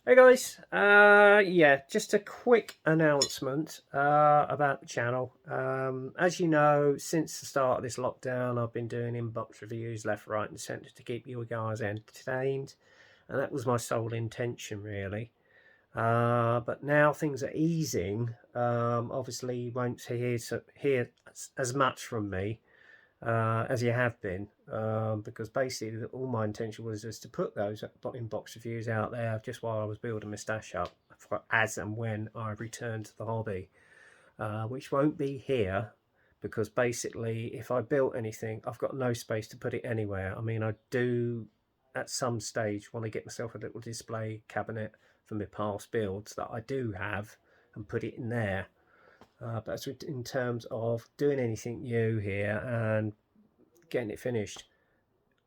Hey guys, yeah, just a quick announcement about the channel. As you know, since the start of this lockdown, I've been doing inbox reviews left, right, and centre to keep you guys entertained, and that was my sole intention, really. But now things are easing. Obviously, you won't hear as much from me as you have been, because basically all my intention was just to put those inbox reviews out there just while I was building my stash up for as and when I return to the hobby, which won't be here because basically if I built anything, I've got no space to put it anywhere. I mean, I do at some stage want to get myself a little display cabinet for my past builds that I do have and put it in there. But in terms of doing anything new here and getting it finished,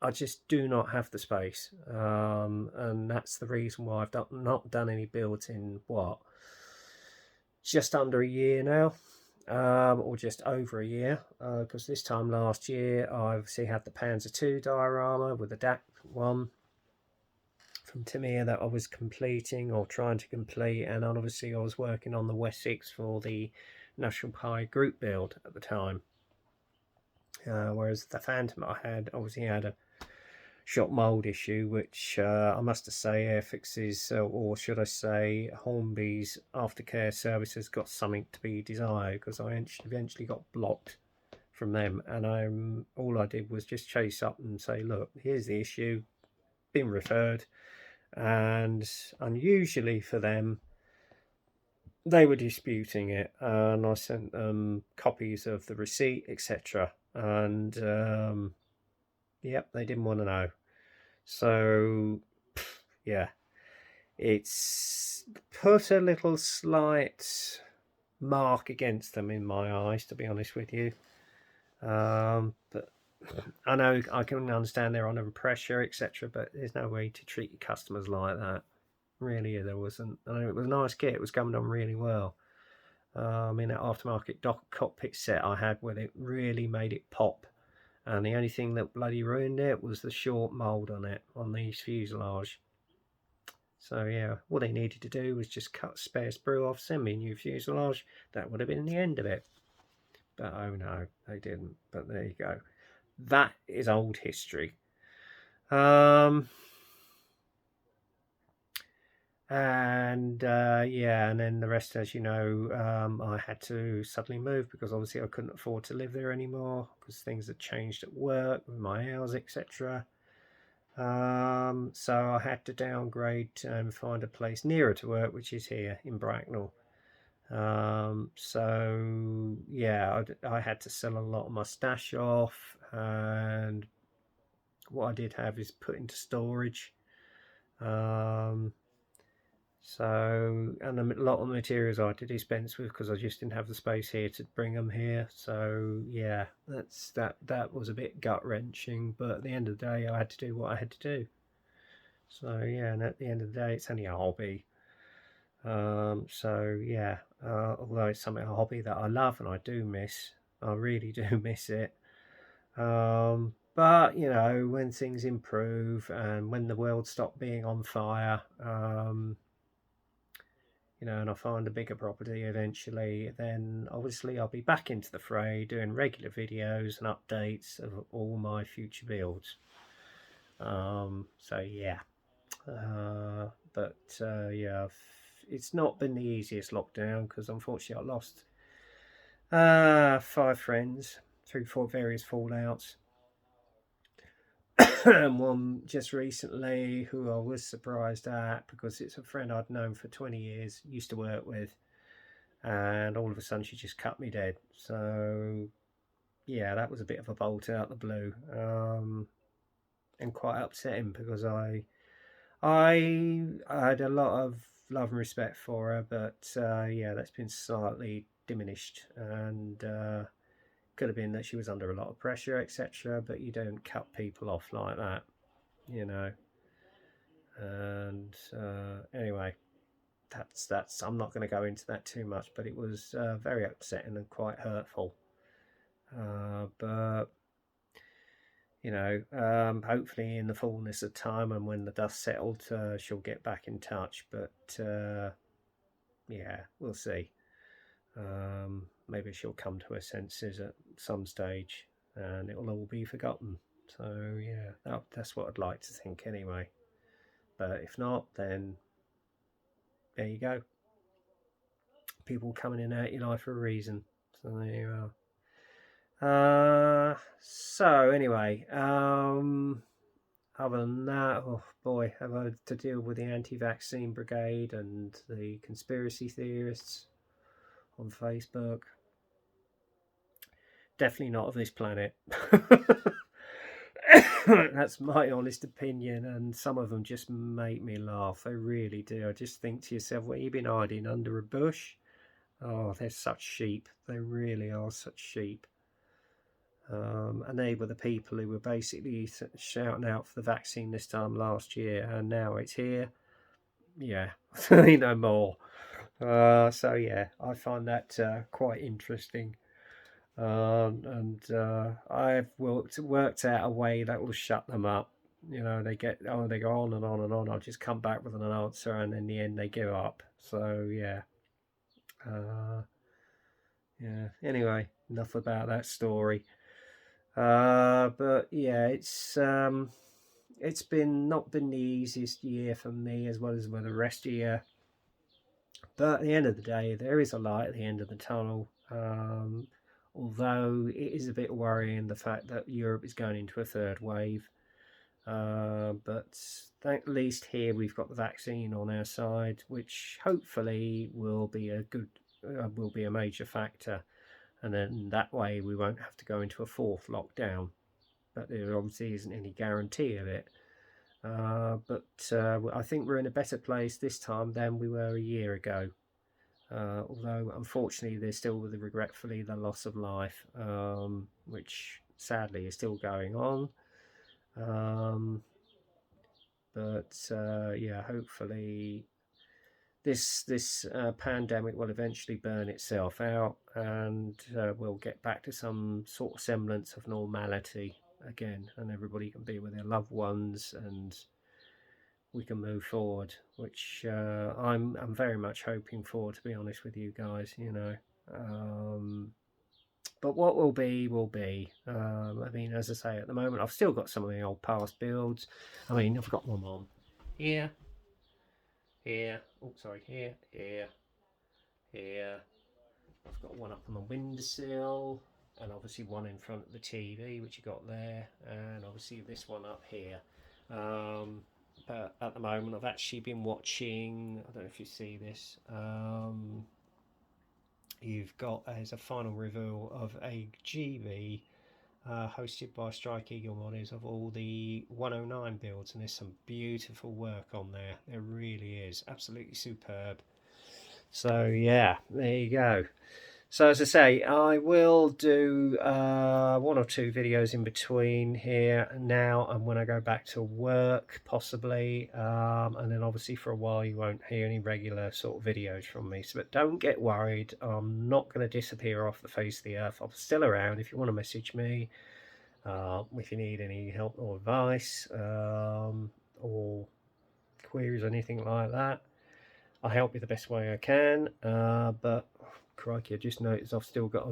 I just do not have the space, and that's the reason why not done any builds in what, just under a year now, or just over a year. Because this time last year, I obviously had the Panzer II diorama with the DAC one from Tamiya that I was completing or trying to complete, and obviously I was working on the Wessex for the National Pi group build at the time. Whereas the Phantom I had obviously had a shot mould issue, which I must say Airfix's, or should I say Hornby's aftercare services got something to be desired, because I eventually got blocked from them, and all I did was just chase up and say, look, here's the issue, been referred, and unusually for them, they were disputing it, and I sent them copies of the receipt, etc. And yep, they didn't want to know. So yeah, it's put a little slight mark against them in my eyes, to be honest with you. But I know I can understand they're under pressure, etc. But there's no way to treat your customers like that. Really, there wasn't. I know it was a nice kit; it was coming on really well. I mean, that aftermarket cockpit set I had with it really made it pop. And the only thing that bloody ruined it was the short mould on it, on the fuselage. So yeah, what they needed to do was just cut spare sprue off, send me a new fuselage. That would have been the end of it. But oh no, they didn't. But there you go. That is old history. And yeah, and then the rest, as you know, I had to suddenly move because obviously I couldn't afford to live there anymore because things had changed at work with my hours, etc. So I had to downgrade and find a place nearer to work, which is here in Bracknell. So yeah, I had to sell a lot of my stash off, and what I did have is put into storage. Um, and a lot of the materials I had to dispense with because I just didn't have the space here to bring them here. So yeah, that was a bit gut wrenching, but at the end of the day, I had to do what I had to do. So yeah, and at the end of the day, it's only a hobby. So yeah, although it's something a hobby that I love and I do miss, I really do miss it. But you know, when things improve and when the world stops being on fire, you know, and I find a bigger property eventually, then obviously I'll be back into the fray doing regular videos and updates of all my future builds. So yeah, yeah, it's not been the easiest lockdown because unfortunately I lost 5 friends through various fallouts. And one just recently who I was surprised at because it's a friend I'd known for 20 years, used to work with, and all of a sudden she just cut me dead. So yeah, that was a bit of a bolt out the blue, and quite upsetting because I had a lot of love and respect for her, but yeah, that's been slightly diminished, and could have been that she was under a lot of pressure, etc. But you don't cut people off like that, you know. And anyway, that's. I'm not going to go into that too much, but it was very upsetting and quite hurtful. But you know, hopefully in the fullness of time and when the dust settled, she'll get back in touch. But yeah, we'll see. Maybe she'll come to her senses at some stage and it'll all be forgotten. So yeah, that's what I'd like to think anyway. But if not, then there you go. People coming in and out your life for a reason. So there you are. So anyway, other than that, oh boy, have I to deal with the anti-vaccine brigade and the conspiracy theorists on Facebook. Definitely not of this planet. That's my honest opinion, and some of them just make me laugh. They really do. I just think to yourself, what have you been hiding under a bush? Oh, they're such sheep. They really are such sheep. And they were the people who were basically shouting out for the vaccine this time last year, and now it's here. Yeah, no more. So yeah, I find that quite interesting. And I've worked out a way that will shut them up. You know, they go on and on and on. I'll just come back with an answer, and in the end, they give up. So yeah, yeah. Anyway, enough about that story. But yeah, it's been not been the easiest year for me as well as for the rest of the year. But at the end of the day, there is a light at the end of the tunnel. Although it is a bit worrying the fact that Europe is going into a third wave. But at least here we've got the vaccine on our side, which hopefully will be a major factor, and then that way we won't have to go into a fourth lockdown. But there obviously isn't any guarantee of it. But I think we're in a better place this time than we were a year ago. Although unfortunately there's still regretfully the loss of life, which sadly is still going on. But yeah, hopefully this pandemic will eventually burn itself out, and we'll get back to some sort of semblance of normality again, and everybody can be with their loved ones, and we can move forward, which I'm very much hoping for, to be honest with you guys. But what will be will be. I mean, as I say, at the moment I've still got some of the old past builds. I mean, I've got them on here, here, oh sorry, here, here. I've got one up on the windowsill, and obviously one in front of the TV, which you got there, and obviously this one up here. But at the moment I've actually been watching, I don't know if you see this, you've got as a final reveal of a GV hosted by Strike Eagle Modders of all the 109 builds, and there's some beautiful work on there. There really is, absolutely superb. So yeah, there you go. So as I say, I will do one or two videos in between here and now and when I go back to work, possibly. And then obviously for a while you won't hear any regular sort of videos from me. So, but don't get worried. I'm not going to disappear off the face of the earth. I'm still around if you want to message me. If you need any help or advice or queries or anything like that, I'll help you the best way I can. But crikey, I just noticed I've still got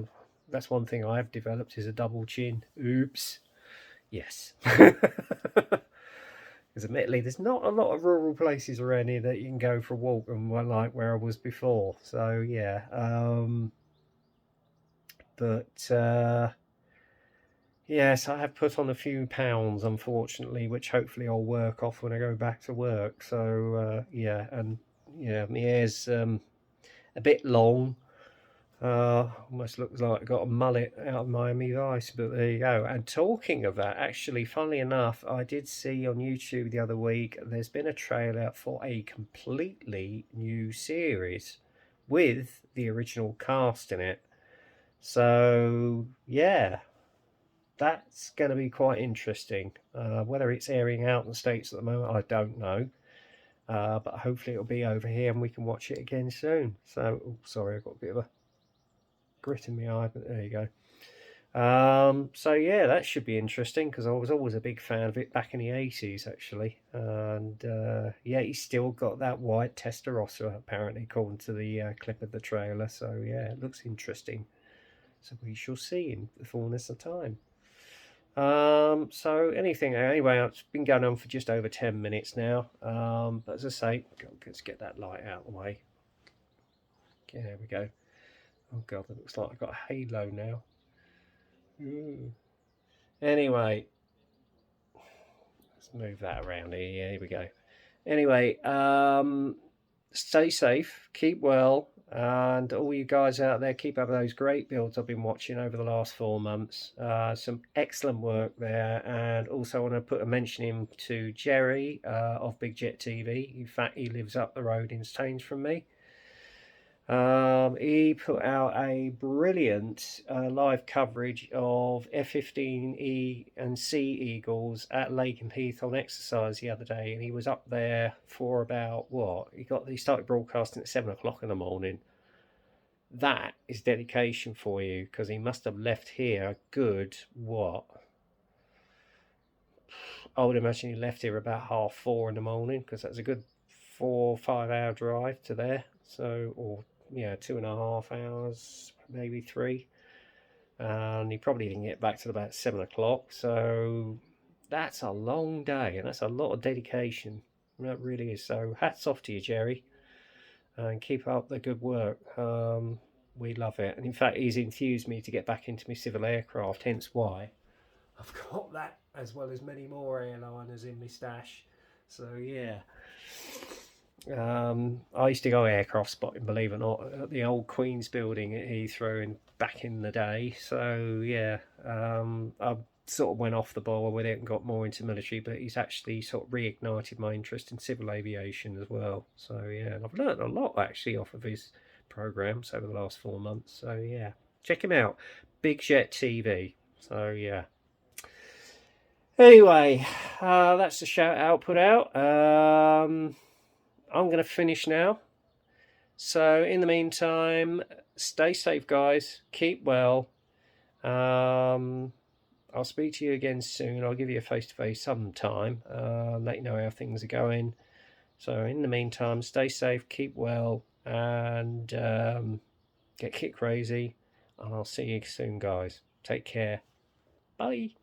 that's one thing I've developed is a double chin. Oops. Yes. Because admittedly there's not a lot of rural places around here that you can go for a walk and like where I was before. So yeah. Yes, I have put on a few pounds, unfortunately, which hopefully I'll work off when I go back to work. So yeah, and yeah, my hair's a bit long. Almost looks like I got a mullet out of Miami Vice, but there you go. And talking of that, actually, funnily enough, I did see on YouTube the other week there's been a trailer for a completely new series with the original cast in it. So yeah, that's going to be quite interesting. Whether it's airing out in the States at the moment, I don't know. But hopefully it'll be over here and we can watch it again soon. So, oh, sorry, I've got a bit of a grit in my eye, but there you go. So yeah, that should be interesting because I was always a big fan of it back in the 80s actually. And yeah, he's still got that white Testarossa apparently, according to the clip of the trailer. So yeah, it looks interesting. So we shall see in the fullness of time. So anything anyway, it's been going on for just over 10 minutes now. But as I say, let's get that light out of the way. Okay, there we go. Oh god, that looks like I've got a halo now. Ooh. Anyway, let's move that around here. Yeah, here we go. Anyway, stay safe, keep well, and all you guys out there, keep up those great builds I've been watching over the last 4 months. Some excellent work there, and also I want to put a mention in to Jerry of Big Jet TV. In fact, he lives up the road in Staines from me. He put out a brilliant live coverage of F-15E and Sea Eagles at Lakenheath on exercise the other day, and he was up there for about what he started broadcasting at 7 o'clock in the morning. That is dedication for you, because he must have left here a good what? I would imagine he left here about 4:30 in the morning, because that's a good 4 or 5 hour drive to there. So, or yeah, 2.5 hours, maybe 3. And he probably didn't get back till about 7 o'clock. So that's a long day, and that's a lot of dedication. That really is. So hats off to you, Jerry, and keep up the good work. We love it. And in fact, he's enthused me to get back into my civil aircraft, hence why I've got that as well as many more airliners in my stash. So yeah. I used to go aircraft spotting, believe it or not, at the old Queen's building at Heathrow back in the day. So yeah, I sort of went off the ball with it and got more into military, but he's actually sort of reignited my interest in civil aviation as well. So yeah, and I've learned a lot actually off of his programs over the last 4 months. So yeah, check him out, Big Jet TV. So yeah. Anyway, that's the shout out put out. I'm going to finish now. So in the meantime, stay safe, guys. Keep well. I'll speak to you again soon. I'll give you a face-to-face sometime. Let you know how things are going. So in the meantime, stay safe, keep well, and get kit crazy. And I'll see you soon, guys. Take care. Bye.